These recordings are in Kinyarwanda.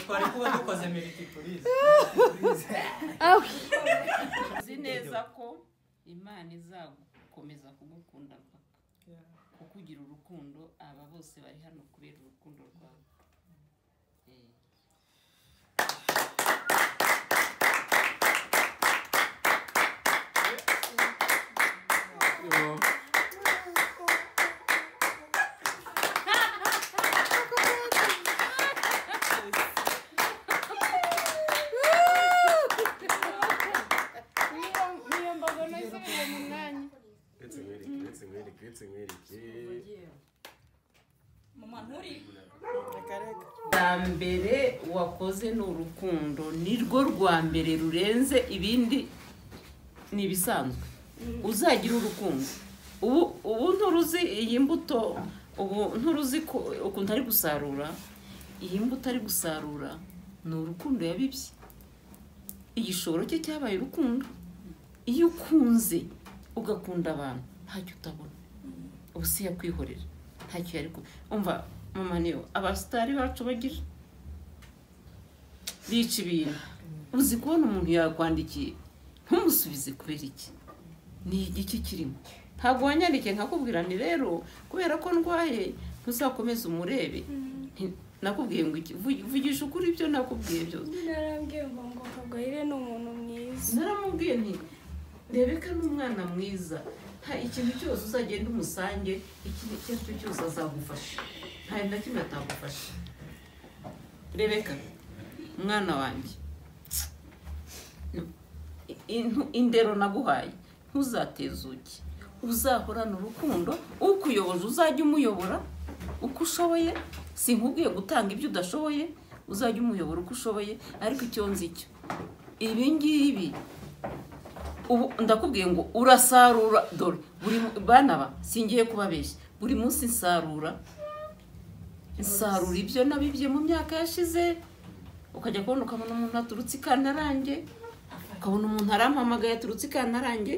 twari kuba dukoze multiplize uzi neza ko Imana izakomeza kugukunda kukugira urukundo aba bose bari hano kubera urukundo rwawe. mbere wakoze n'urukundo nirwo rwa mbere rurenze ibindi nibisanzwe uzagira urukundo ubu nturuzi iyi mbuto ubu nturuzi ko ukuntu ari gusarura iyi mbuto ari gusarura ni urukundo yabibye igishoro cye cyabaye urukundo iyo ukunze ugakunda abantu ntacyo utabona ubu si yakwihorera ntacyo yari umva mama niyo abasitari bacu bagira bica ibintu uzi kubona umuntu yakwandikiye ntumusubize kubera iki ni igiki kirimo ntabwo wanyandikiye nkakubwira ni rero kubera ko ndwaye ntuzakomeze umurebe nakubwiye ngo vugisha ukuri ibyo nakubwiye byose narambwiye ngo Kagwire ni umuntu mwiza naramubwiye nti Rebeka ni umwana mwiza nta ikintu cyose uzagenda umusange ikintu cyose cyose azagufasha nta na kimwe atagufasha Rebeka umwana wanjye indero naguhaye ntuzatezuke uzahorana urukundo ukuyoboje uzajya umuyobora uko ushoboye sinkubwiye gutanga ibyo udashoboye uzajya umuyobora uko ushoboye ariko icyo nzi cyo ibi ngibi ubu ndakubwiye ngo urasarura dore buri bana ba singiye kubabeshya buri munsi nsarura ibyo nabibye mu myaka yashize ukajya kubona ukabona umuntu aturutse ikantarange ukabona umuntu arampamagaye aturutse ikantarange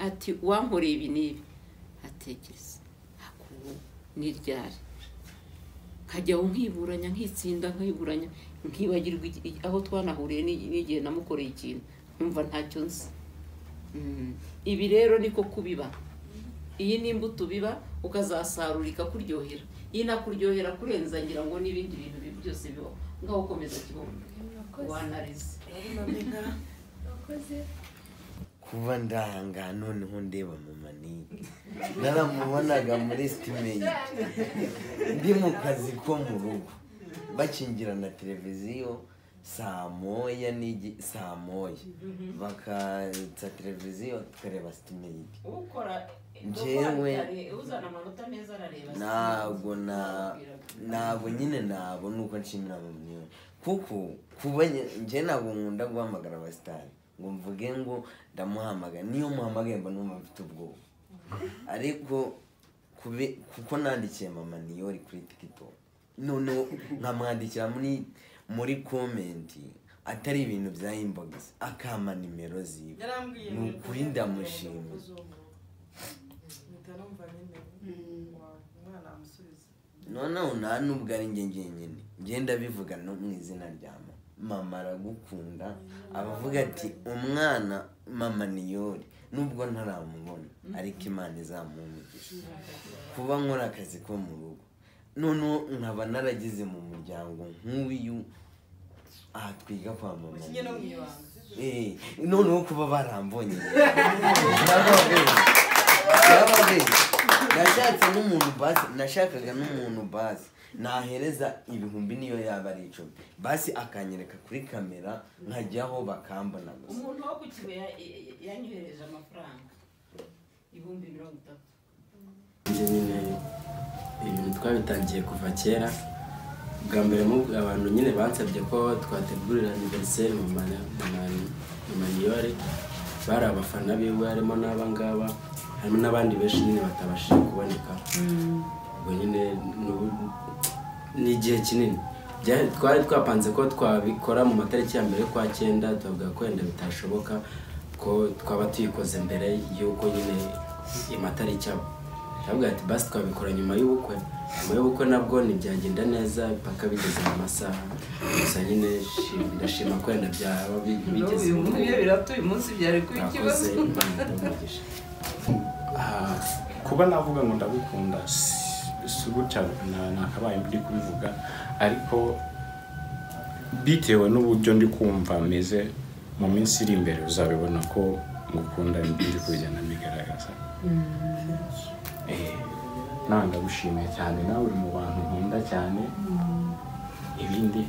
ati wankoreye ibi n'ibi atekereza akuru n'iryari kajyaho nkiburanya nkitsinda nkiburanya nkibagirwa aho twanahuriye n'igihe namukoreye ikintu numva ntacyo nzi ibi rero niko kubiba iyi ni imbuto biba ukazasarura ikakuryohera iyi nakuryohera kurenza ngira ngo n'ibindi bintu byose bibaho ngaho ukomeza kibombe wanarize kuva ndanga noneho ndeba mama ni naramubonaga muri stimenti ndi mu kazi ko mu rugo bakingira na televiziyo saa moya bakatsa televiziyo tukareba stimenti njyewe ntabwo nyine ntabwo nuko nshimira mama kuko kuba njye ntabwo nkunda guhamagara abasitari ngo mvuge ngo ndamuhamagara niyo muhamagaye mba numva mfite ubwoba ariko kuko nandikiye mama niyo uri kuri TikTok noneho nkamwandikira muri komenti atari ibintu bya inbox akama nimero ziwe ni ukuri ndamushima noneho nta nubwo ari njye nyine ngenda bivuga no mu izina rya mama aragukunda abavuga ati umwana mama niyori nubwo ntaramubona ariko Imana izamumigisha kuba nkora akazi ko mu rugo noneho nkaba naragize mu muryango nk'uyu aha twiga kwa mama noneho kuba barambonye nashakaga n'umuntu basi nahereza ibihumbi niyo yaba ari 10 basi akanyereka kuri kamera nkajyaho bakambona gusa umuntu wo kukibe yanyohereje amafaranga 30,000 nyine ibintu twabitangiye kuva kera bwa mbere mu abantu nyine bansabye ko twategurira anniversaire mu maniyore bari abafana biwe harimo n'abangaba harimo n'abandi benshi nyine batabashije kuboneka ubwo nyine ni igihe kinini twari twapanze ko twabikora mu matariki ya mbere kwa 9 tuvuga ko wenda bitashoboka ko twaba tuyikoze mbere yuko nyine amatariki ndavuga ati basi twabikora nyuma y'ubukwe nabwo ntibyagenda neza paka bigeze mu masaha gusa nyine ndashima ko wenda byaba bigeze uyu biratuye umunsi byari kuba ikibazo. Kuba navuga ngo ndagukunda si gutya nakabaye ndi kubivuga, ariko bitewe n'uburyo ndi kumva meze mu minsi iri imbere uzabibona ko ngukunda ndi kugenda mbigaragaza. Nawe ndagushimiye cyane, nawe uri mu bantu nkunda cyane, ibindi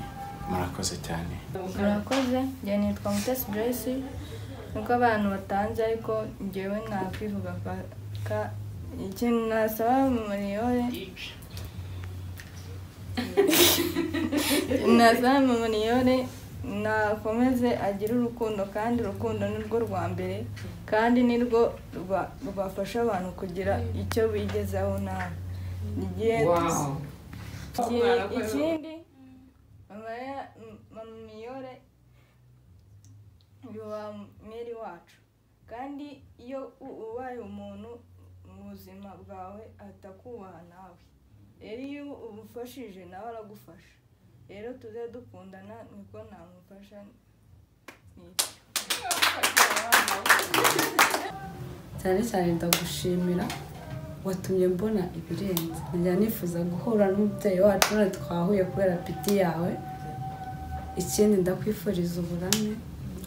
murakoze cyane. Murakoze, njye nitwa Mutesi Joyce, nuko abantu batanze ariko njyewe nakwivuga ikintu nasaba Mariyore nakomeze agire urukundo, kandi urukundo ni rwo rwa mbere kandi ni rwo rwafasha abantu kugira icyo bigezaho nawe. Ikindi Mariyore yuba meri wacu, kandi iyo ubaye umuntu mu buzima bwawe atakubaha nawe, rero iyo umufashije nawe aragufasha. Rero tuze dukundana niko namufasha. cyane cyane ndagushimira, watumye mbona ibirenze. Njya nifuza guhura n'umubyeyi wacu none twahuye kubera piti yawe. Ikindi ndakwifuriza uburame,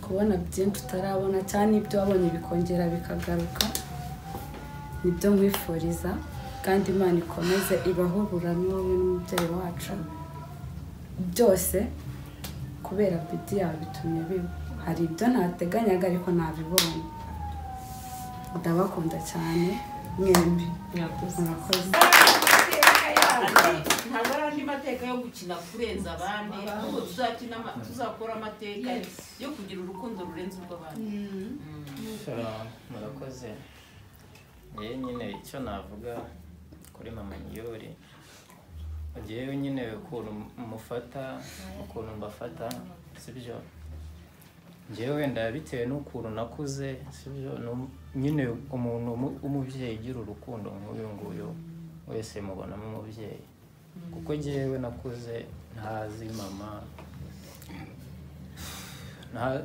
kubona byinshi utarabona cyane ibyo wabonye bikongera bikagaruka, nibyo nkwifuriza. Kandi Imana ikomeze ibaho uburame wowe n'umubyeyi wacu, byose kubera piti yawe bitumye biba. Hari ibyo ntateganyaga ariko nabibonye. Ndabakunda cyane mwembi, murakoze. Ntabwo ari andi mateka yo gukina kurenza abandi, ahubwo tuzakora amateka yo kugira urukundo rurenze urw'abandi. Murakoze. Yewe nyine icyo navuga kuri mama Niyori, ugiyeyo nyine ukuntu mufata, ukuntu mbafata, sibyo? Njyewe wenda bitewe n'ukuntu nakuze, sibyo? Nyine umuntu umubyeyi ugira urukundo nk'uyu nguyu wese mubonamo umubyeyi, kuko njyewe nakuze ntazi mama,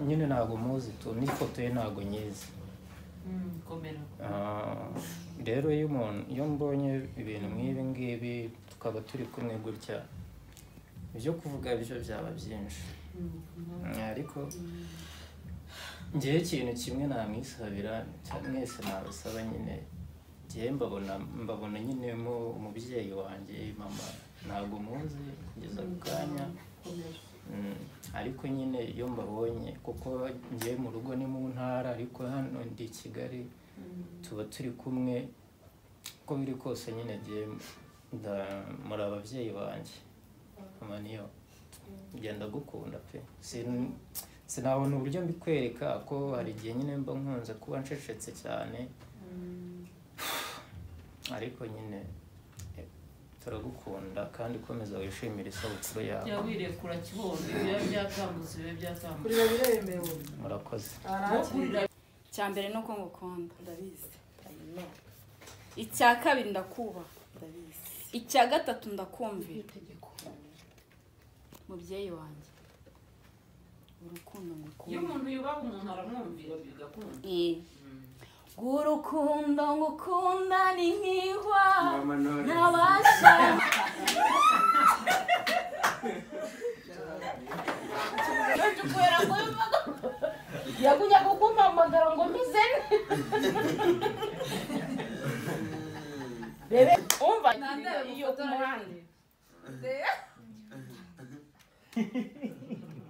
nyine ntabwo muzi tu, n'ifoto ye ntabwo nyizi. Rero iyo mbonye ibintu nk'ibi ngibi tukaba turi kumwe gutya, ibyo kuvuga byo byaba byinshi. Ariko njyewe ikintu kimwe namwisabira, mwese nabasaba nyine, njyewe mbabona nyine umubyeyi wanjye mama ntabwo muzi kugeza ku kanya, ariko nyine iyo mbabonye, kuko njyewe mu rugo ni mu ntara ariko hano ndi i Kigali tuba turi kumwe, uko biri kose nyine muri ababyeyi banjye. Mama Niyo ngenda gukunda pe, sinabona uburyo mbikwereka ko hari igihe nyine mba nkunze kuba ncecetse cyane, ariko nyine turagukunda kandi ukomeza wishimira isabukuru yawe. Jya wirekura kibombe, biba byatambutse biba byatambutse. Kurira biremewe. Murakoze. Cyambere nuko ngukunda, ndabizi. Icya kabiri ndakubaha, ndabizi. Icya gatatu ndakumvira. Mubyeyi wanjye, urukundo ngukunda. Iyo umuntu yubaha umuntu aramwumvira bigakunda. Urukundo ngukunda ni nk'ihwa ntabasha. Yakunya kukumpamagara ngo mizene. Bebe umva iyo kumuhanda.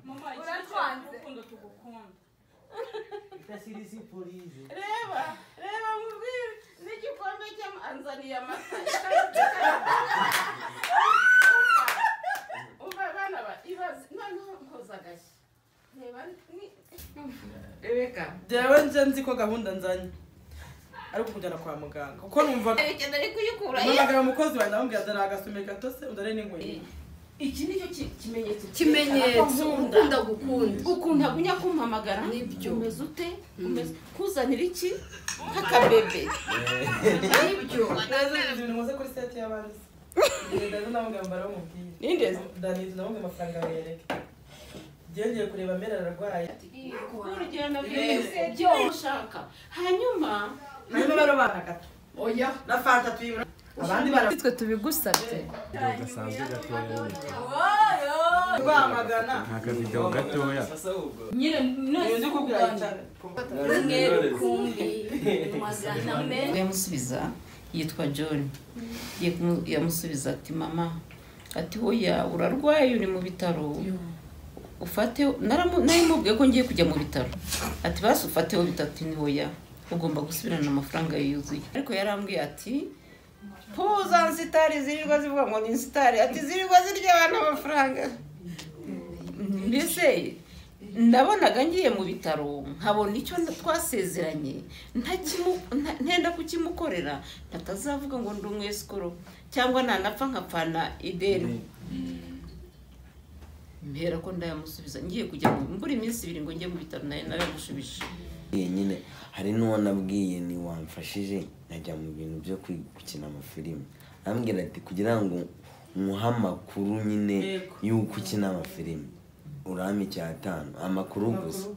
Mama uratwanze urukundo tugukunda. Reba mubwire n'igikombe cy'anzaniye amata. Umva bana ibaze noneho nkoza agashya. Rebeka Jewe nzi ko gahunda nzanye ariko kujyana kwa muganga, kuko numva ari kuyikura mpamagara umukozi wanjye amubwira dore agasume gato se udare n'inkweto. iki nicyo kimenyetso ukunda gukunda ukuntu agunya kumpamagara Nibyo. umeze ute umeze kuzanira iki nk'akabebe nibyo nazo ibintu muze kuri set y'abandi ndaza namugamba baramubwiye ninde Dani tunamubwiye amafaranga yereke ngiye kureba mbere ararwaye kurugendo byo ushaka hanyuma barobana gato oya na fanta tuyibona abandi twe tubigusabye gasanzwe gatoya baramagana nta video gatoya nyine uzi kubwira cyane yamusubiza yitwa John yamusubiza ati mama ati hoya urarwaye uri mu bitaro ufate narimubwiye ko ngiye kujya mu bitaro ati basi ufateho bitatu ni hoya ugomba gusubirana amafaranga yuzuye ariko yarambwiye ati puza nsitari zirirwa zivuga ngo ni nsitari ati zirirwa zirya abantu amafaranga mbese nabonaga ngiye mu bitaro nkabona icyo twasezeranye ntenda kukimukorera ntatazavuga ngo ndi umwesikoro cyangwa nanapfa nkapfana ideni mbera ko ndayamusubiza ngiye kujya mbura iminsi 2 ngo njye mu bitaro naye naramushubije nyine hari n'uwo nabwiye ni wamfashije najya mu bintu byo gukina amafilime arambwira ati kugira ngo muhe amakuru nyine y'uko ukina amafilime urame 5 amakuru gusa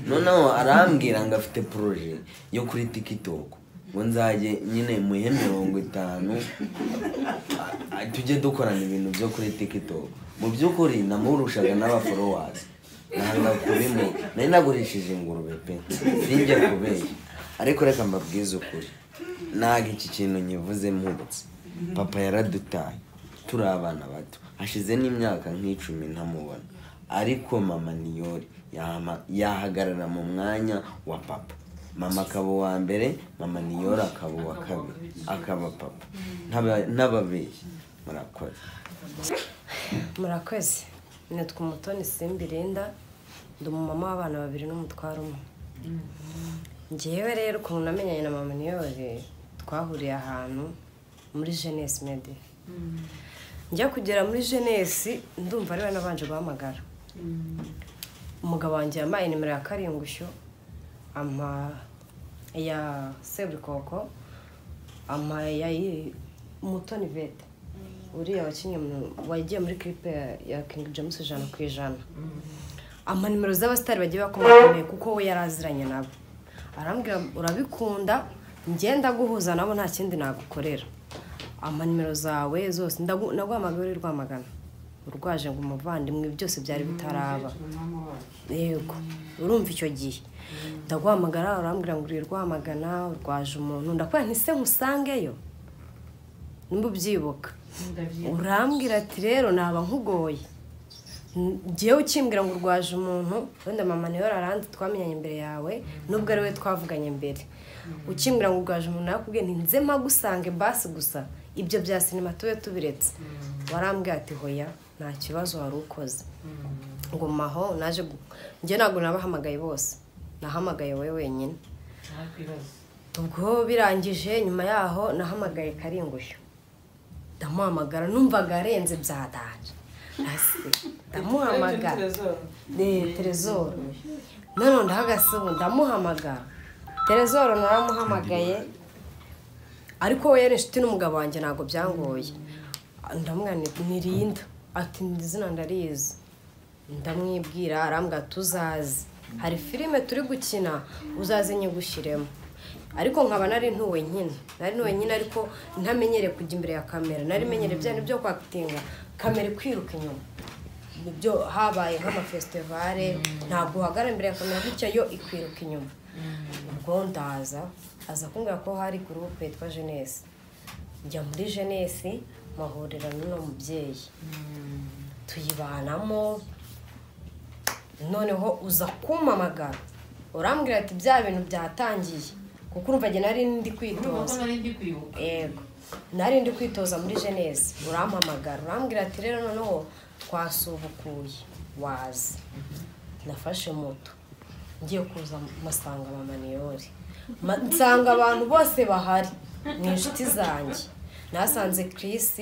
noneho arambwira ngo afite projet yo kuri TikTok ngo nzajye nyine muhe 50 tujye dukorana ibintu byo kuri TikTok mu by'ukuri namurushaga n'aba followers nanga kurimo nari nagurishije ingurube pe sinjye kubeye ariko reka mbabwize ukuri naga iki kintu nyivuze mpubutse papa yaradutaye turi abana bato hashize n'imyaka nk'icumi ntamubona ariko mama Niyori yahagarara mu mwanya wa papa mama akaba wa mbere mama Niyori akaba wa kabiri akaba papa n'ababeshyi murakoze nitwa Umutoni Simbirinda ndi umumama w'abana 2 n'umutwaro umwe ngewe rero ukuntu namenyanye na mama Niyori twahuriye ahantu muri Jeunesse Media njya kugera muri Jeunesse ndumva ariwe nabanje guhamagara umugabo wanjye yamaye nimero ya Karingushyo ama ya Seburikoko ama ya Umutoni Vete uriya wakinye wagiye muri clip ya King James 100%. Ama nimero z'abastari bagiye bakomakomeye kuko we yaraziranye nabo. Arambwira urabikunda ngenda guhuza nabo nta kindi nagukorera. Ama nimero zawe zose naguhamagara Rwamagana. Urwaje ngo umuvandimwe byose byari bitaraba. Yego urumva icyo gihe. Ndaguhamagara urambwira ngo Rwamagana urwaje umuntu ndakora ntise nkusangeyo. Nimba ubyibuka. Urambwira ati rero naba nkugoye. Ngiye ukimbwira ngo urwaje umuntu wenda mama niyo arandi twamenyanye imbere yawe nubwo ari we twavuganye imbere. Ukimbwira ngo urwaje umuntu nakubwiye ntinze magusange basi gusa ibyo bya sinema tube tubiretse. Warambwira ati hoya nta kibazo wari ukoze. Ngo maho naje nge nago nabahamagaye bose. Nahamagaye wewe wenyine. Ubwo birangije nyuma yaho nahamagaye Karingushyo. Ndamuhamagara numvaga arenze byadaje. Ndamuhamagara Trezor none ndahagase ndamuhamagara Trezor naramuhamagaye ariko we yari inshuti n'umugabo wanjye nago byangoye ndamwana nirinda ati ndizina ndarize ndamwibwira arambwa tuzazi hari filime turi gukina uzaze nyigushiremo ariko nkaba nari ntuwe nyine ariko ntamenyere kujya imbere ya kamera nari menyere byane byo kwakitinga kamera kwiruka inyuma nibyo habaye nk'ama festival ntabwo uhagara imbere ya kamera bityo yo ikwiruka inyuma ubwo ndaza aza kumbwira ko hari groupe yitwa Jeunesse njya muri Jeunesse mahurira n'uno mubyeyi tuyibanamo noneho uza kumamagara urambwira ati bya bintu byatangiye kuko urumva je nari ndi kwitoza yego nari ndi kwitoza muri Jeunesse urampamagara urambwira ati rero noneho twasubukuye wazi nafashe moto ngiye kuza masanga mama Niyori nsanga abantu bose bahari ni inshuti zanjye nasanze Chris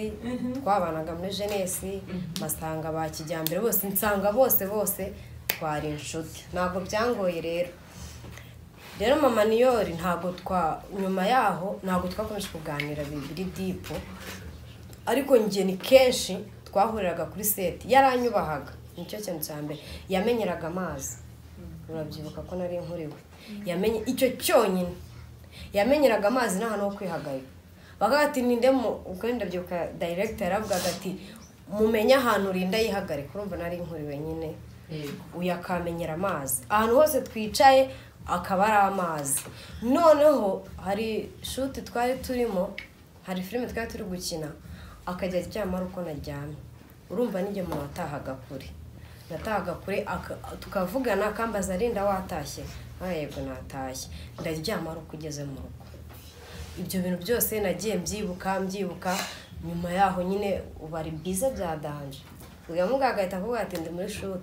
twabanaga muri Jeunesse masanga ba kijyambere bose nsanga bose twari inshuti ntabwo byangoye rero mama Niyori ntabwo nyuma yaho ntabwo twakomeje kuganira bibiri deep ariko njye ni kenshi twahuriraga kuri set yaranyubahaga nicyo kintu cyambere yamenyeraga amazi urabyibuka ko nari nkuriwe yamenye icyo cyonyine yamenyeraga amazi n'ahantu ho kwihagarika bagati nindemo ukenda byuka director yaravugaga ati mumenya ahantu urinda yihagarika urumva nari nkuriwe nyine uyakamenyera amazi ahantu hose twicaye akaba ari amazi noneho hari shoot twari turimo hari filime twari turi gukina akajya aryama uko naryamye urumva nijye mu watahaga kure tukavugana akambaza arinda watashye yego natashye ndaryama uko ugeze mu rugo ibyo bintu byose nagiye mbyibuka nyuma yaho nyine ubari bwiza bya danje ugamugagahita kuvuga ati ndi muri shoot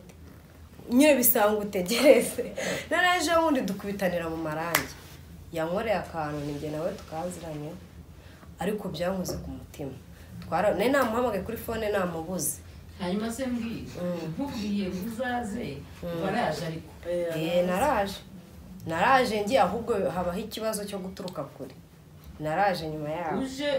nyine bisanga utegereze naraje wundi dukubitanira mu marangi yankoreye akantu ninjye nawe tukaziranye ariko byankoze ku mutima nari namuhamagaye kuri phone namubuze hanyuma se mbwira nkubwiye uzaze waraje ariko naraje ngiye ahubwo habaho ikibazo cyo guturuka kure naraje nyuma yaho uje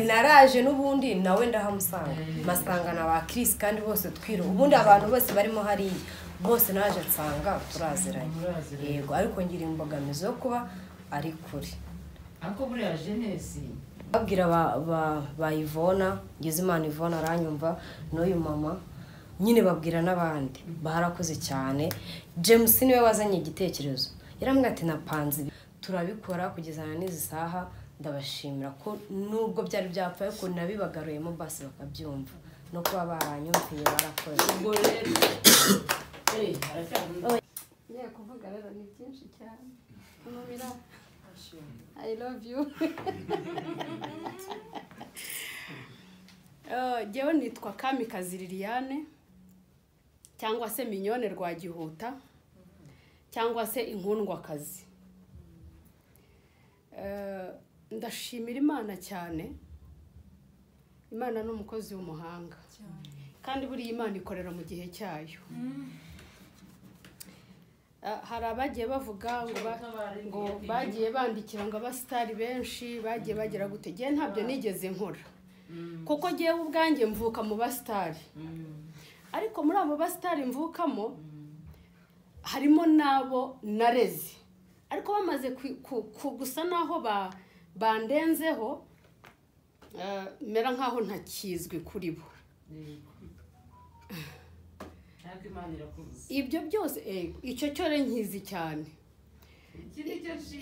naraje n'ubundi nawe ndahamusanga masangana ba Chris kandi bose twiro ubundi abantu bose barimo hari bose naje nsanga turaziranye yego ariko ngira imbogamizi yo kuba ari kure ariko buriya Jeunesse babwira ba Ivona Ngizimana Ivona aranyumva n'uyu mama nyine babwira n'abandi barakoze cyane James niwe wazanye igitekerezo yarambwira ati napanze turabikora kugeza n'izi saha ndabashimira ko nubwo byari byapfaye ko nabibagaruyemo basi bakabyumva no kuba baranyumviye barakoze ubwo rero ngiye kuvuga rero ni byinshi cyane umubira I love you jewe nitwa Kamikazi Liliane cyangwa se Mignone Rwagihuta cyangwa se Inkundwakazi ndashimira Imana cyane Imana n'umukozi w'umuhanga kandi buri Imana ikorera mu gihe cyayo hari abagiye bavuga ngo bagiye bandikira ngo abasitari benshi bagiye bagera gutegeye ntabyo nigeze nkora kuko giye ubwanjye mvuka mu basitari ariko muri abo basitari mvukamo harimo nabo nareze ariko bamaze gusa naho bandenzeho mera nkaho ntakizwe kuri bo ibyo byose icyo cyo nkizi cyane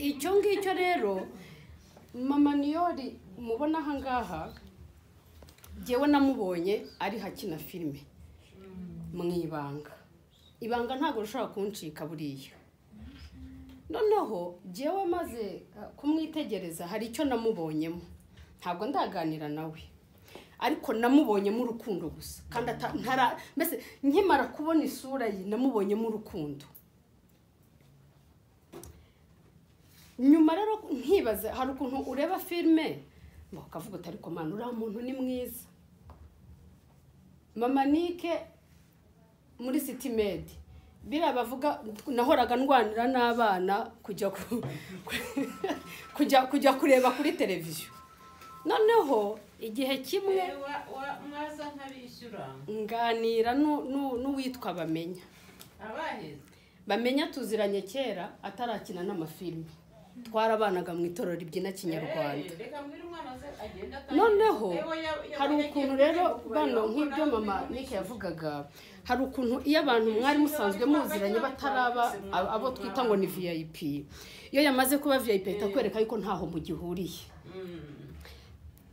icyo ngicyo rero mama Niyori mubona aha ngaha jewe namubonye ari hakina filime mu ibanga ntabwo ushobora kuncika buriya noneho jewe maze kumwitegereza hari icyo namubonyemo ntabwo ndaganira nawe ariko namubonyemo urukundo gusa kandi mbese nkimara kubona isura ye namubonyemo urukundo nyuma rero nkibaza hari ukuntu ureba filime ukavuga ati ariko mana uriya muntu ni mwiza mama Nike muri City Med bira bavuga nahoraga ndwanira n'abana kujya kureba kuri televiziyo noneho igihe kimwe mwaza nkabishyura nganira n'uwitwa bamenya tuziranye kera atarakina n'amafilme twarabanaga mu itorero ribyina Kinyarwanda noneho hari ukuntu rero bano nk'ibyo mama Nike yavugaga hari ukuntu iyo abantu mwari musanzwe muziranye bataraba abo twita ngo ni VIP iyo yamaze kuba VIP itakwereka yuko ntaho mugihuriye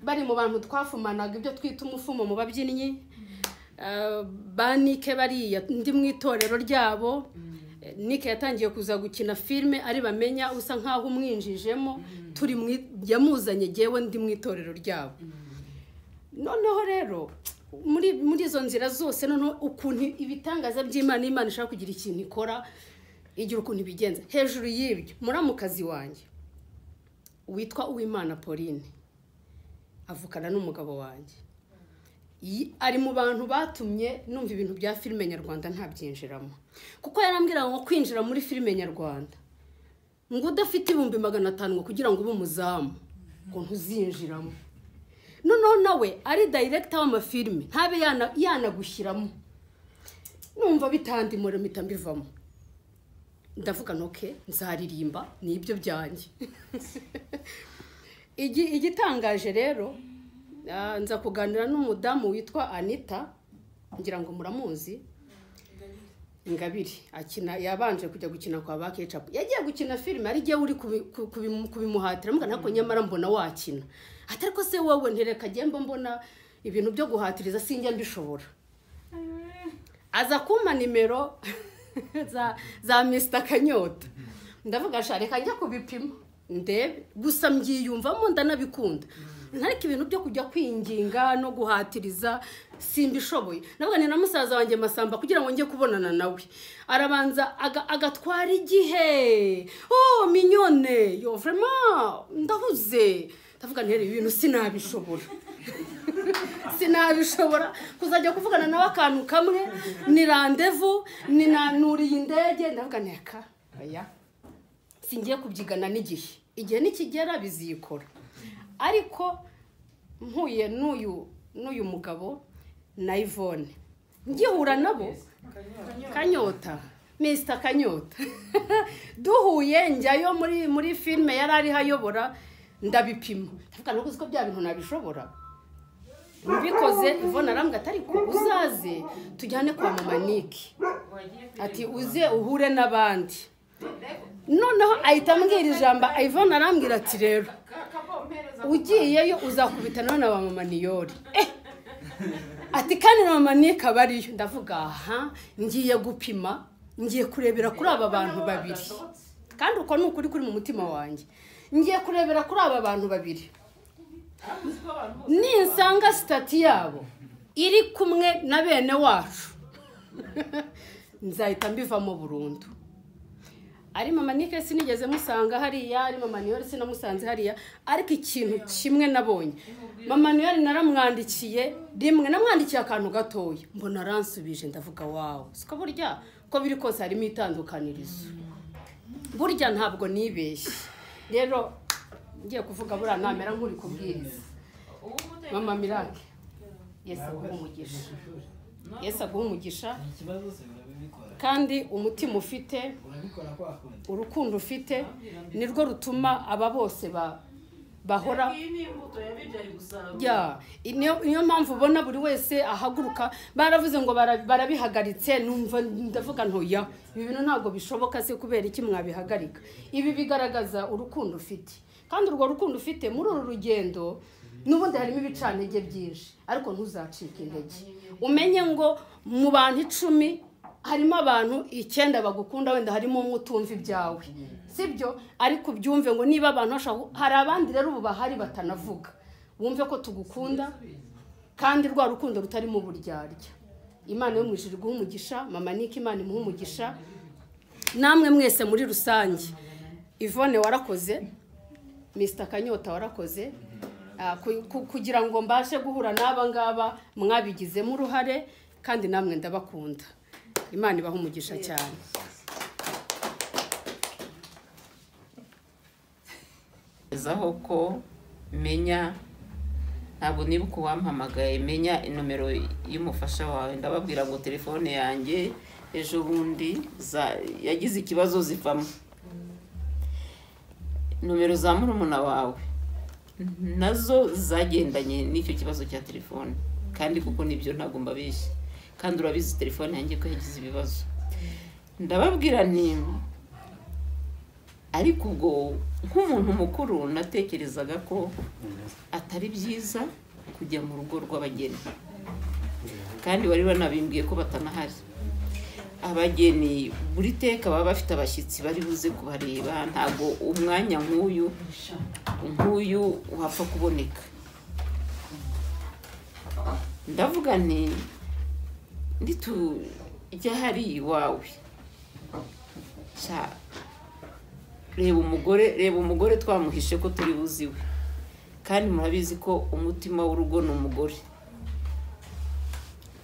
bari mu bantu twafumanaga ibyo twita umufumo mu babyinnyi Nike bariya ndi mu itorero ryabo Nike yatangiye kuza gukina filime ari bamenya usa nkaho umwinjijemo turi yamuzanye jewe ndi mu itorero ryabo noneho rero muri izo nzira zose noneho ukuntu ibitangaza by'Imana Imana ishaka kugira ikintu ikora igira ukuntu ibigenza hejuru y'ibyo muramukazi wanjye witwa Uwimana Pauline avukana n'umugabo wanjye ari mu bantu batumye numva ibintu bya filime nyarwanda ntabyinjiramo kuko yarambwira ngo kwinjira muri filime nyarwanda ngo udafite 500 ngo kugira ngo ube umuzamu ngo ntuzinjiramo noneho nawe ari director w'amafilime ntabe yanagushyiramo numva bitandimura mpita mbivamo ndavuga noke nzaririmba nibyo byanjye igitangaje rero nza kuganira n'umudamu witwa Anita ngira ngo muramuzi Ingabire akina yabanje kujya gukina kwa ba Ketchup yagiye gukina filime ari giye uri kubimuhatira mbwa nako nyamara mbona wakina atari ko se wowe ntereka gembo mbona ibintu byo guhatiriza sinjya mbishobora aza kuma nimero za Mr Kanyota ndavuga shareka njya kubipima ndebe gusa mbyiyumvamo ndanabikunda ntariko ibintu byo kujya kwinginga no guhatiriza simbishoboye navuga ni na musaza wanjye Masamba kugira ngo njye kubonana nawe arabanza agatwara igihe mignone yo vraiment ndahuze ndavuga ntere ibintu sinabishobora sinabishobora kuzajya kuvugana nawe akantu kamwe ni rendezvous ni nanuriye indege ndavuga neka aya singiye kubyigana igihe nikigera bizikora ariko mpuye n'uyu mugabo na Yvonne ngihura nabo Kanyota Mr Kanyota duhuye njyayo muri filime yari ari hayobora ndabipima ndavuga no kuziko bya bintu nabishobora mbikoze Yvonne arambwa atari ko uzaze tujyane kwa mama Niki ati uze uhure n'abandi noneho ahita ambwira ijambo Yvonne arambwira ati rero ugiyeyo uzakubitana na mama Niyori ati kandi na mama Niki abariyo ndavuga aha ngiye gupima ngiye kurebera kuri aba bantu babiri kandi uko ni ukuri kuri mu mutima wanjye ngiye kurebera kuri aba bantu babiri ninsanga stati yabo iri kumwe na bene wacu nzahita mbivamo burundu ari mama Niki sinigeze musanga hariya ari mama Niyori sinamusanze hariya ariko ikintu kimwe nabonye mama Niyori naramwandikiye rimwe namwandikiye akantu gatoya mbona aransubije ndavuga wow siko burya ko biri kose harimo itandukanirizo burya ntabwo nibeshye rero ngiye kuvuga bura namera nk'uri kubwiriza mama Miracle Yesu aguha umugisha kandi umutima ufite urukundo ufite nirwo rutuma aba bose bahora niyo mpamvu ubona buri wese ahaguruka baravuze ngo barabihagaritse numva ndavuga ntoya ibi bintu ntabwo bishoboka se kubera iki mwabihagarika ibi bigaragaza urukundo ufite kandi urwo rukundo ufite muri uru rugendo n'ubundi harimo ibicantege byinshi ariko ntuzacike intege umenye ngo mu bantu 10 harimo abantu 9 bagukunda wenda harimo umwe utumva ibyawe sibyo ariko byumve ngo niba abantu hari abandi rero ubu bahari batanavuga wumve ko tugukunda kandi rwa rukundo rutari mu buryarya Imana yo mwijuru guha umugisha mama Niki Imana imuha umugisha namwe mwese muri rusange Yvonne warakoze Mr Kanyota warakoze kugira ngo mbashe guhura n'aba ngaba mwabigizemo uruhare kandi namwe ndabakunda Imana ibaha umugisha cyane ezaho ko menya ntabwo nibuka uwampamagaye menya inomero y'umufasha wawe ndababwira ngo telefone yanjye ejo bundi yagize ikibazo zivamo nomero za murumuna wawe nazo zagendanye n'icyo kibazo cya telefone kandi kuko nibyo ntabwo mbabeshye kandi urabizi telefone yanjye ko yagize ibibazo ndababwira nti ariko ubwo nk'umuntu mukuru natekerezaga ko atari byiza kujya mu rugo rw'abageni kandi bari banabimbwiye ko batanahari abageni buri teka baba bafite abashyitsi bari buze kubareba ntabwo umwanya nk'uyu wapfa kuboneka ndavuga nti nditujya hari iwawe reba umugore twamuhishe ko turi buziwe kandi murabizi ko umutima w'urugo ni umugore.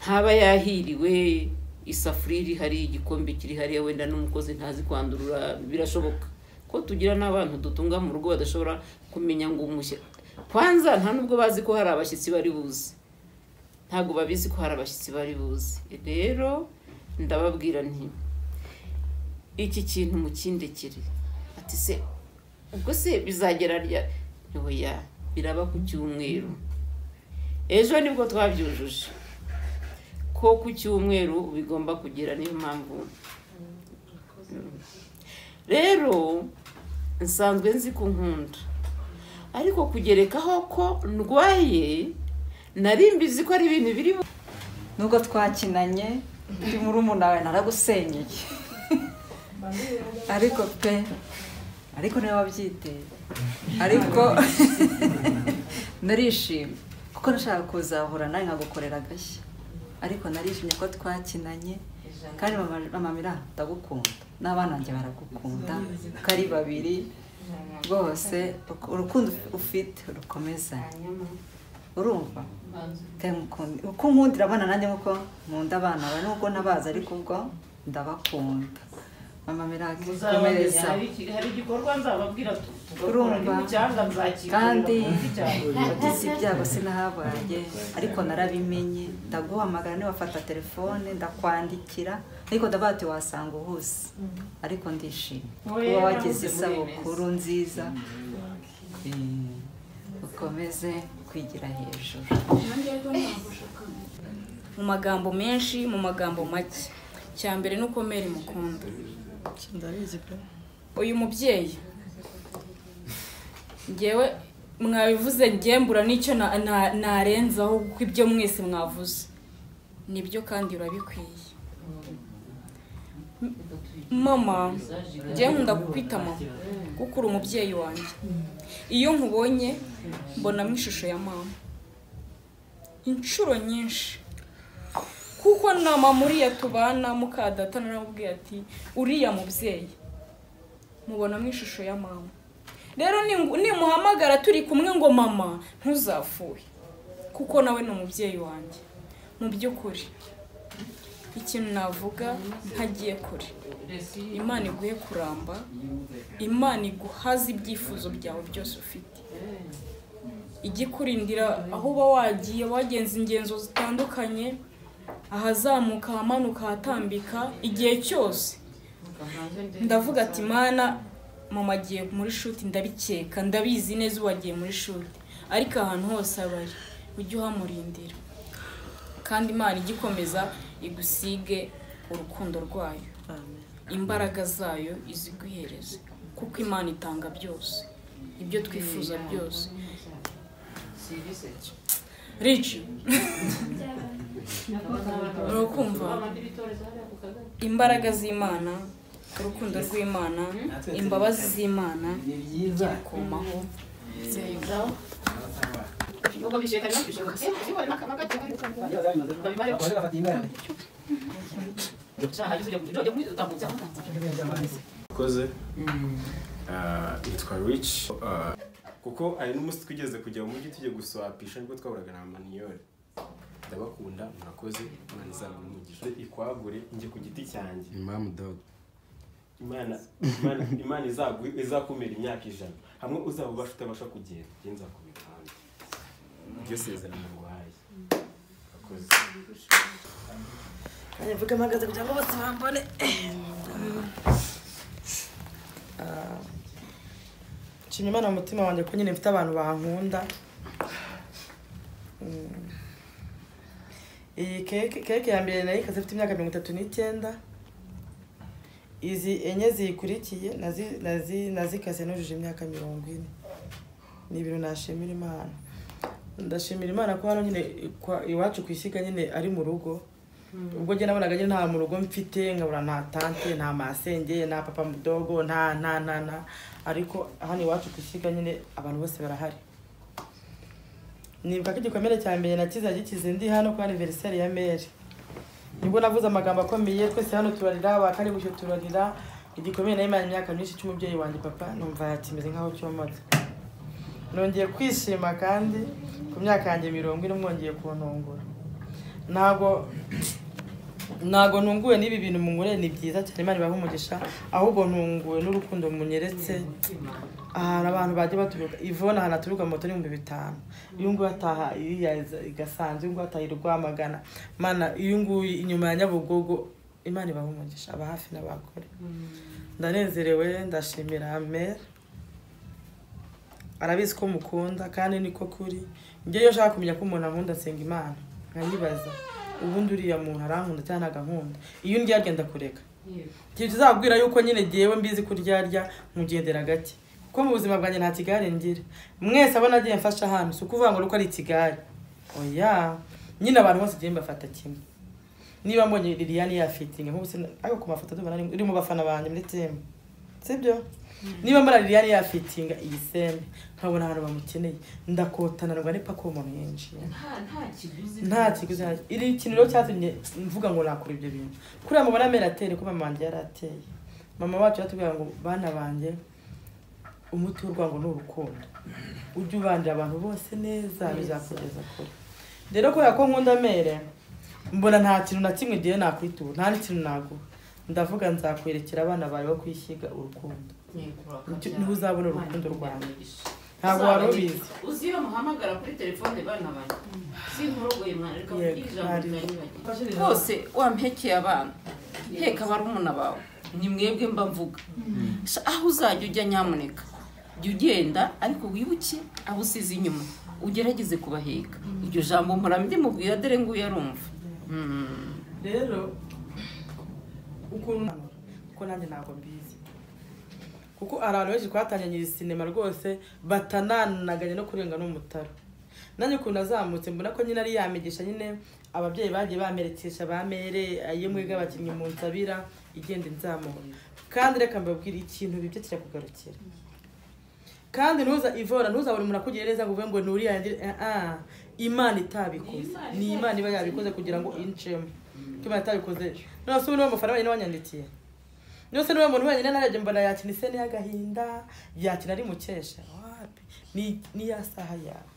Ntaba yahiriwe isafuriya iri hariya, igikombe kiri hariya, wenda n'umukozi ntazi kwandurura. Birashoboka ko tugira n'abantu dutunga mu rugo badashobora kumenya ngo umushya. Kwanza nta nubwo bazi ko hari abashyitsi bari buze, ntabwo babizi ko hari abashyitsi bari buze. Rero ndababwira nti iki kintu mukindekere. Ati se ubwo se bizagera rya? Oya, biraba ku cyumweru. Ejo nibwo twabyujuje ko ku cyumweru bigomba kugira, niyo mpamvu rero nsanzwe nzi ko nkunda, ariko kugerekaho ko ndwaye nari mbizi ko ari ibintu biri. Nubwo twakinanye ndi murumuna wawe naragusenyeye ariko pe, ariko niwe wabyiteye, ariko narishimye kuko nashaka kuzahura nawe nkagukorera agashya, ariko narishimye ko twakinanye. Kandi mama Mira ndagukunda, n'abana banjye baragukunda, ko ari babiri rwose. Urukundo ufite rukomezanye, urumva uko nkundira abana nanjye nkuko nkunda abana bawe, nubwo nabazi ariko ubwo ndabakunda. Mama Mira komereza, hari igikorwa nzababwira urumva, kandi wagize ibyago sinahabaye, ariko narabimenye. Ndaguhamagara niwafata telefone, ndakwandikira, ariko ndabati wasanga uhuze, ariko ndishimye kuba wagize isabukuru nziza. Ukomeze kwigira hejuru. Mu magambo menshi, mu magambo make, cyambere nuko Mary mukunda. Uyu mubyeyi ngewe mwabivuze, ngembura nicyo narenzaho kuko ibyo mwese mwavuze nibyo kandi urabikwiye. Mama, ngewe nkunda kukwita mama kuko uri umubyeyi wanjye. Iyo nkubonye mbonamo ishusho ya mama inshuro nyinshi, kuko na mama uriya tubana mukadata naramubwiye ati uriya mubyeyi mubonamo ishusho ya mama. Rero nimuhamagara turi kumwe ngo mama ntuzafuhe, kuko nawe ni umubyeyi wanjye. Mu by'ukuri ikintu navuga ntagiye kure, Imana iguhe kuramba, Imana iguhaze ibyifuzo byawe byose ufite. Igikurindira aho uba wagiye wagenze ingenzo zitandukanye, ahazamuka ahamanuka ahatambika, igihe cyose ndavuga ati Mana, mama agiye muri shuti, ndabikeka ndabizi neza uwagiye muri shuti, ariko ahantu hose abari ujye uhamurindira, kandi Imana igikomeza igusige urukundo rwayo, imbaraga zayo iziguhereze, kuko Imana itanga byose, ibyo twifuza byose. Rich urukumva imbaraga z'Imana, urukundo rw'Imana, imbabazi z'Imana byikumaho. Koze yitwa Rich, kuko ari n'umunsi twigeze kujya mu mujyi tujye guswapisha, nibwo twahuraga na Maniyore. Ndabakunda, murakoze, Imana izabumugisha ikwagure njye ku giti cyanjye. Mama dog. Imana izakumira imyaka 100, hamwe uzaba utabasha kugenda, njye nzakubika hanze. Iryo sezerano nguhaye. Murakoze. Kandi mvuga mpagaze kugira ngo bose bambone. Nshimye Imana mu mutima wanjye ko nyine mfite abantu bankunda. Iyi keke ya mbere nayikoze mfite imyaka 39. Izi enye zikurikiye nazikase nujuje imyaka 40. Ni ibintu nashimira Imana. Ndashimira Imana ko hano nyine iwacu kwishika nyine ari mu rugo. Ubwo je nabonaga nyine nta mu rugo mfite, nkabura nta tante, nta masenge, nta papa mudogo, nta ariko hano iwacu kwishika nyine abantu bose barahari. Nibuka ko igikomere cya mbere nakiza gikize ndi hano kwa anniversaire ya Mary. Nibwo navuze amagambo akomeye, twese hano turarira, bakari gusho turarira. Igikomere nayo imana imyaka myinshi cy'umubyeyi wanjye papa, numva yakimeze nkaho cyomotse. nongeye kwishima kandi ku myaka yanjye 40 mwongeye kuntungura ntago ntunguwe n'ibi bintu munkoreye ni byiza cyane Imana ibahe umugisha ahubwo ntunguwe n'urukundo munyeretse hari abantu baje baturuka Ivona hana turuka moto ni 5,000 iyo nguye ataha igasanzwe iyo nguye ataha Rwamagana mana iyo nguye inyuma ya Nyabugogo Imana ibahe umugisha aba hafi n'abakore ndanezerewe ndashimira Mère arabizi ko mukunda kandi niko kuri njye yo shaka kumenya ko umuntu ankunda nsenga Imana nkayibaza ubundi uriya muntu arankunda cyane agankunda iyo ndi yagenda kureka cyo tuzabwira yuko nyine giyewe mbizi kuryarya mugendera gake kuko mu buzima bwanjye nta kigare ngira mwese abona agiye mfasha hano suko uvuga ngo ruko ari kigare oya nyine abantu bose giye mbafata kimwe niba mbonye Liliane yafitinga nk'ubuse ariko ku mafoto ndumva iri mu bafana banje muri team sibyo niba mbara Liliane yafitinga iyi sembe nkabona abantu bamukeneye ndakotanarwa nipa ko umuntu yinjiye nta kiguzi iri kiniro cyatumye mvuga ngo nakora ibyo bintu kuri amabara meratere ko mama wanjye yarateye mama wacu yatubwira ngo bana banje umuti w'urwango n'urukundo ujye ubandira abantu bose neza bizakugeza kure rero ko yako nkunda mere mbona nta kintu na kimwe giye nakwitura nta n'ikintu naguha ndavuga nzakwerekera abana bawe bo kwishyiga urukundo niho uzabona urukundo rwawe ntabwo wari ubizi uzi iyo muhamagara kuri telefone bana banjye sinkurogoye mwana reka kugira hose wampekeye abana heka barumuna bawe ni mwebwe mba mvuga aho uzajya ujya nyamuneka jya ugenda ariko wibuke aho usize inyuma ugerageze kubaheka iryo jambo mpora ndimubwira dore ngo uyarumva rero ukuntu ko nanjye ntabwo mbizi kuko abantu benshi twatanganye sinema rwose batananaganye no kurenga n'umutaro nanjye ukuntu azamutse mbona ko nyine ari yamigisha nyine ababyeyi bagiye bamerekesha bamere ayemwe g'abakinnyi mu nsabira igenda inzamura kandi reka mbabwira ikintu bibye kirakugarukira kandi ntuza Ivora ntuzabone umuntu akugira neza ngo uvuge ngo nuri yanjye Imana itabikoze ni Imana iba yabikoze kugira ngo incemo Imana itabikoze none se niwe mufana wenyine wanyandikiye nose niwe muntu wenyine naraje mbona yakina isene y'agahinda yakina ari mukesha wapi ni ya saha yawe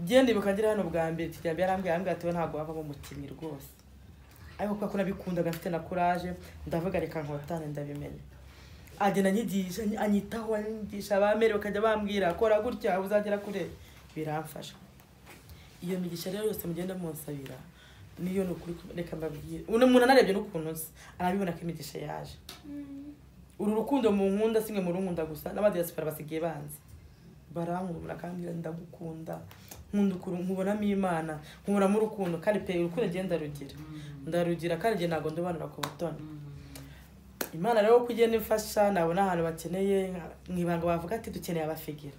gende bukagira hano bwa mbere kijyambye yarambwiye ati we ntago wava mu mutimyi rwose ariko kuko nabikundaga mfite na courage ndavuga reka nkotane ndabimenye agena nyigisha anyitaho anyigisha abamere bakajya bambwira akora gutya uzagera kure biramfasha iyo migisha rero yose mugenda munsabira niyo nukuri reka mbabwire uno muntu narebye n'ukuntu nzi arabibona ko imigisha yaje uru rukundo mu nkunda simwe mu runkunda gusa n'abadiaspora basigiye banzi barankunda kandi ndagukunda nkubonamo Imana nkubonamo urukundo kandi pe urukundo genda ndarugira kandi je nago ndobanura ku butoni Imana rero kugenda ifasha nabona ahantu bakeneye mwibanga bavuga ati dukeneye abafigira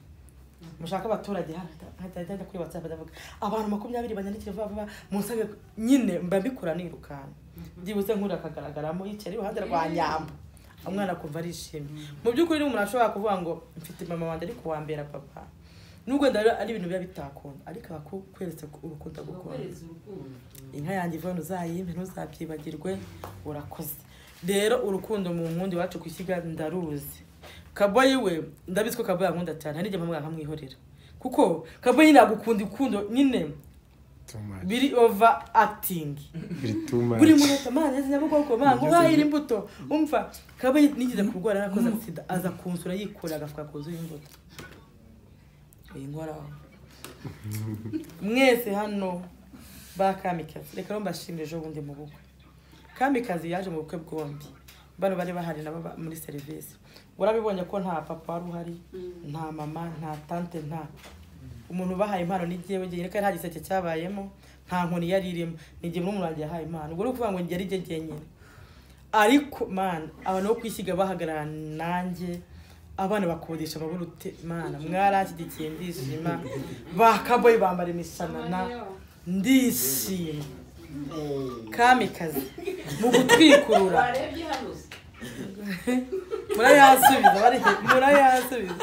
mushaka abaturage hata kuri WhatsApp ndavuga abantu 20 banyandikira vuba munsabe nyine mba mbikora nirukana byibuze nkuri akagaragaramo yicari iruhande rwa Nyambo umwana kuva arishimye mu byukuri umuntu ashobora kuvuga ngo mfite mama wanje ari kuwambera papa nubwo ndari ari ibintu bya bitakunda ariko bakweretse urukundo gukora inka yanjye Ivona uzayimpe ntuzabyibagirwe urakoze rero urukundo mu nkundi wacu kwishyiga ndaruzi Kaboyi we ndabizi ko Kaboyi ankunda cyane hari igihe mpamwe nkamwihorera kuko Kaboyi nagukunda ikundo nyine biri over acting buri munota mana nyabugogo mango bahira imbuto umva Kaboyi nigize kurwara nakoze sida aza kunsura yikora agafuka kuzuye imbuto ingora mwese hano bakamikazi reka ro mbashimire ejo bundi mu bukwe Kamikazi yaje mu bukwe bwombi bano bari bahari nabo muri service urabibonye ko nta papa wari uhari nta mama nta tante nta umuntu bahaye impano nigiye ngiye nta giseke cyabayemo nta nkoni yari irimo nigiye muri umuranje yahaye impano ubwo kuvuga ngo ngeri je nyine ariko man abantu bo kwishyiga bahagarara nanjye abana bakodesha baburute mana mwarashyigikiye ndishima ba Kaboyi bambara imishanana ndishima Kamikazi mu gutwikurura murayasubiza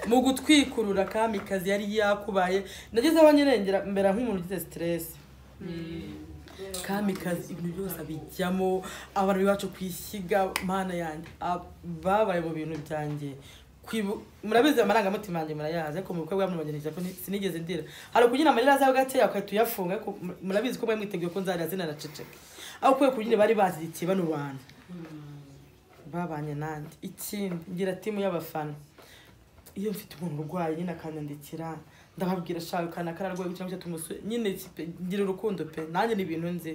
mu gutwikurura Kamikazi yari yakubaye nageze abanyerengera mbere nk'umuntu ugize stress Kamikazi ibintu byose abijyamo abantu bacu kwishyiga mana yanjye babaye mu bintu byanjye murabizi amarangamutima yanjye murayazi ariko mu bukwe bwamubagirije ko sinigeze ndira hari kugira amarira azaho gakeya ukahita uyafunga ariko murabizi ko mwiteguye ko nzarira zinanaceceka aho kuko kugira bari bazikiye bano bantu babanye nandi ikindi ngira timu y'abafana iyo mfite umuntu urwaye nyine akanyandikira ndababwira shaka kana kararwaye gutya cyo tumusure nyine ngira urukundo pe nanjye ni ibintu nzi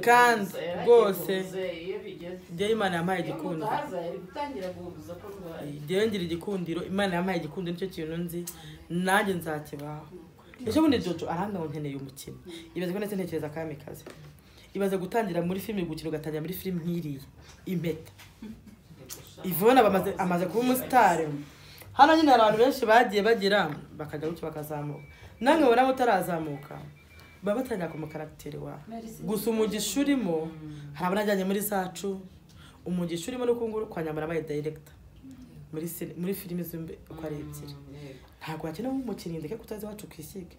kandi rwose je Imana yampaye igikundiro je ngira igikundiro Imana yampaye igikundiro nicyo kintu nzi nanjye nzakibaho ejo bundi Jojo aranga nkeneye umukino ibaze ko ndetse ntekereza kamikaze ibaze gutangira muri filime gukira ugatangira muri filime nkiriye impeta Ivona amaze kuba umustar hano nyine abantu benshi bagiye bagira bakajya gucyo bakazamuka nange ubona mutarazamuka baba batangira ku mukarakteri wa gusa umugisha urimo hari abanajyanye muri zacu umugisha urimo no kunguru kwa Nyamara baye director muri filime zimbe uko ari ebyiri ntabwo hakina umukinnyi ndeke kutazi wacu kwisiga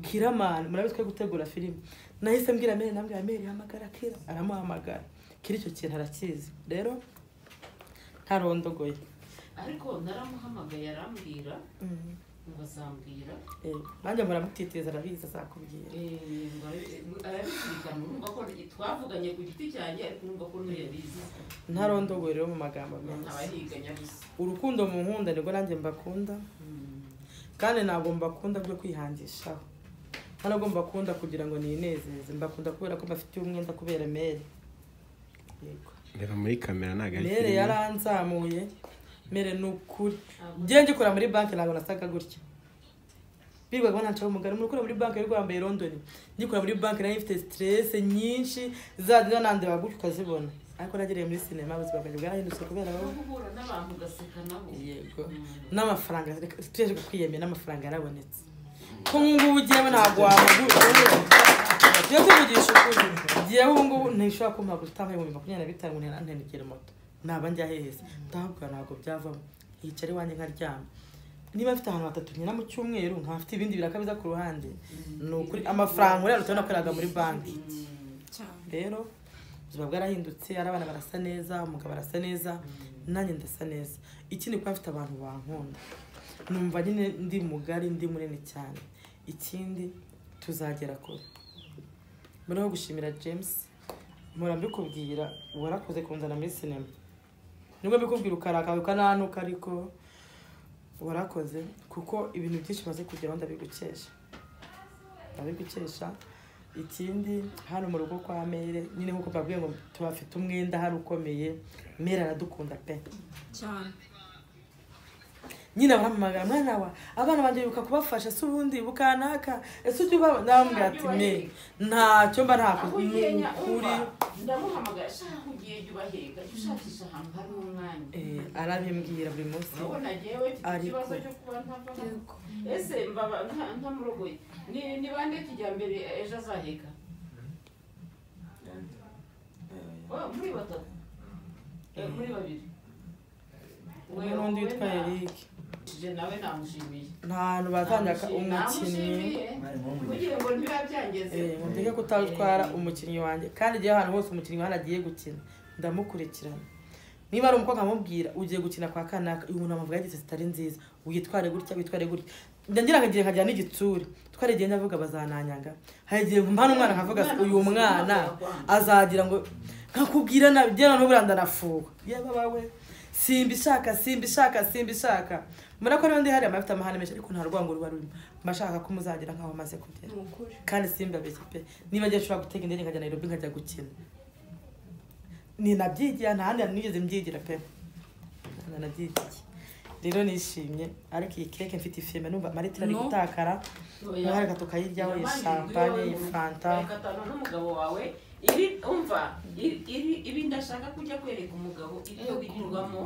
Kiraman murabitwe gutegura filime nahise mbwira Mary nambwira Mary hamagara Kira aramuhamagara kiri cyo kintu arakizi rero ntarondogoye ariko naramuhamagaye arambwira ngo azambwira nanjye muramutiteza arabizi azakubwira arabikana urumva ko twavuganye ku giti cyanjye ariko urumva ko ntuyabizi ntarondogoye rero mu magambo menshi abahiganya gusa urukundo mu nkunda nibwo nanjye mbakunda kandi ntabwo mbakunda byo kwihangishaho ntabwo mbakunda kugira ngo ninezeze mbakunda kubera ko bafite umwenda kubera Mary yego reba muri kamera ntago ari Mary yaranzamuye Mary nukuri ngiye ngikora muri banki ntabwo nasaga gutya birwaga ntacaho umugari muri muri banki y'u Rwanda London ngikora muri banki nari mfite stress nyinshi zaza nande bagutyo ukazibona ariko nagereye muri cinema ubuzima bwanjye bwarahindutse kubera aho guhura n'abantu ugaseka nabo yego n'amafaranga tuje kwiyemera n'amafaranga yarabonetse ko ngubu ugiye ntabwo wamagura yo kuvugisha ukuri giye ngubu ntishobora kumpa gutanga 25,000 ngo ntenekere moto naba njya hehese ndabwo ntabwo byavamo yicare wanye nkaryama niba mfite ahantu hatatu nyina mu cyumweru nkafite ibindi birakabiza ku ruhande nukuri amafaranga rero tubona koraga muri banki rero ubuzima bwarahindutse ari abana barasa neza umugabo barasa neza nanjye ndasa neza ikindi kwa mfite abantu bankunda numva nyine ndi mugari ndi munini cyane ikindi tuzagera kure muri ho gushimira James murambikubwira warakoze kunzana muri cinema nubwo bikubwira ukaraka ukananuka ariko warakoze kuko ibintu byinshi maze kugera ndabigukesha ikindi hano mu rugo kwa Mere nyine nkuko babwiye ngo tubafite umwenda hari ukomeye Mere aradukunda pe cyane nyine baramagara mwana wa abana banje yuka kubafasha se ubundi bukanaka ese ujye bambwira ati me ntacyo mba ntakuri ndamuhamagara shaka kugiye jubahega ushakisha ahantu hari umwanya arabimbwira buri munsi ubona jewe ikibazo cyo kuba ntava ese mbaba nta murogoye ni bande kijyambere ejo azaheka muri batatu muri babiri n'undi witwa Eric nawe namushimiye ntahantu bazanjaka umukinnyi kugira ngo ntibabyangeze ndeke kutatwara umukinnyi wanjye kandi igihe ahantu hose umukinnyi wanjye agiye gukina ndamukurikirana niba ari umukobwa nkamubwira ugiye gukina kwa kanaka uyu muntu amuvuga yagize zitari nziza witware gutya ngira ngo nkajya n'igitsuri twaregeye ndavuga bazananyaga hagiye mpana umwana nkavuga uyu mwana azagira ngo nkakubwira nabi byo none buranda nafuha yaba bawe simbishaka murako rero ndi hari amafite amahane menshi ariko nta rwango ruba rurimo mbashaka ko muzagira nkaho maze kugera kandi simbabeshye pe niba ngiye ushobora gutega indege nkajya Nairobi nkajya gukina ni nabyigiye nta handi nigeze mbyigira pe nabyigiye rero nishimye ariko iyi keke mfite ifeme numva maritira ari gutakara nahari tukayiryaho champagne ifanta n'umugabo wawe ibi ndashaka kujya kwereka umugabo ibyo birirwamo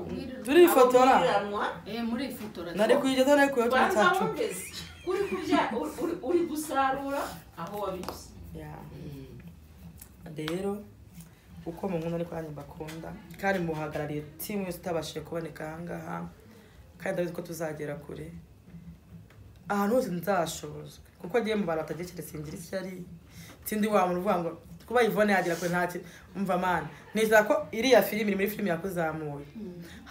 turi fotora muri fotora nari kuyigeza nari kuyo tutacu uri kujya uri gusarura aho wabibye rero uko mu nkunda ariko nanjye mbakunda kandi muhagarariye timu yose utabashije kuboneka ahangaha kandi ndabizi ko tuzagera kure ahantu hose nzashobozwa kuko ngiye mu bantu batagekereza singira ishyari sindi wa muntu uvuga ngo kuba Yvonne yagira kure nta kintu umva mana nizera ko iriya filime iri muri filime yakuzamuye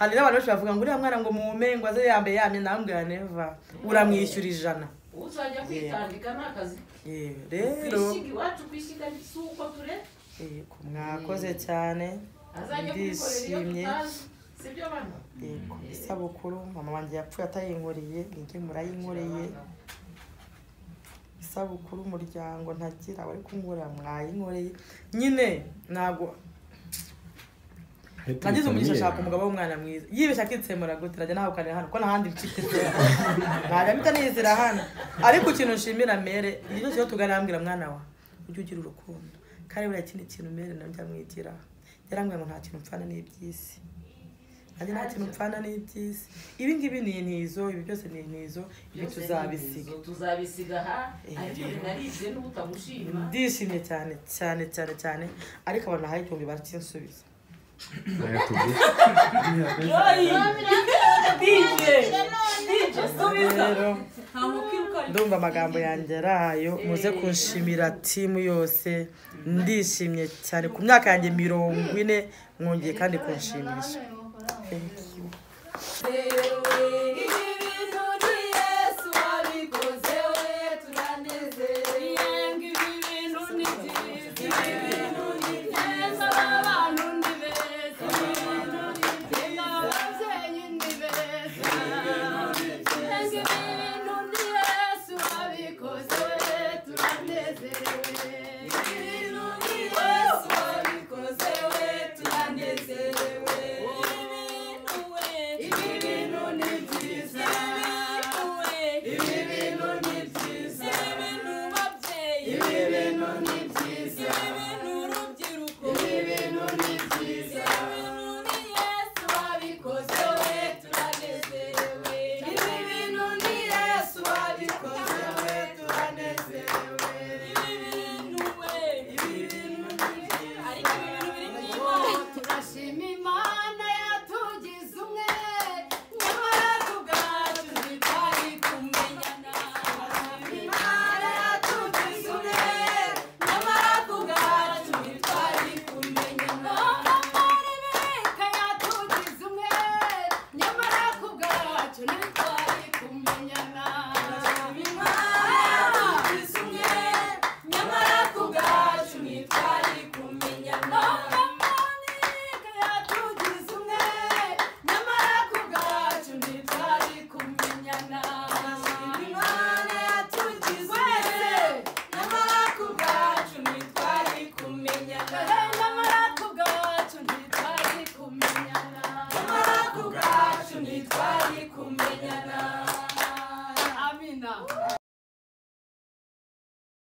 hari n'abantu benshi bavuga ngo uriya mwana ngo mume ngo aze yambaye yamye nambwira neva uramwishyura 100 uzajya kwitandika n'akazi rero kwisiga iwacu kwisiga suko ture mwakoze cyane ndishimye sibyo bana isabukuru mama wanjye yapfuye atayinkoreye nige murayinkoreye isabukuru umuryango ntagira bari kumura mwayinkoreye nyine ntabwo nagize umugisha ashaka umugabo w'umwana mwiza yibeshya akitsemura gute najya nawe ukanira hano ko n'ahandi mfite ntajya mpita nizira hano ariko ikintu nshimira mere igihe cyose tuganambwira mwana wa ujye ugira urukundo kandi buriya kindi kintu mere nabyo amwigira yarambwira ngo nta kintu mpfana n'iby'isi nanjye nta kintu mpfana n'iby'isi ibi ngibi ni intizo ibi byose ni intizo ibi tuzabisiga aha ariko binaribye n'ubutamushima ndishimye cyane cyane cyane cyane ariko abantu nahaye igihumbi barakinsubiza ndumva amagambo yanjye arayo muze kunshimira timu yose ndishimye cyane ku myaka yanjye 40 mwongeye kandi kunshimisha thank you Amina.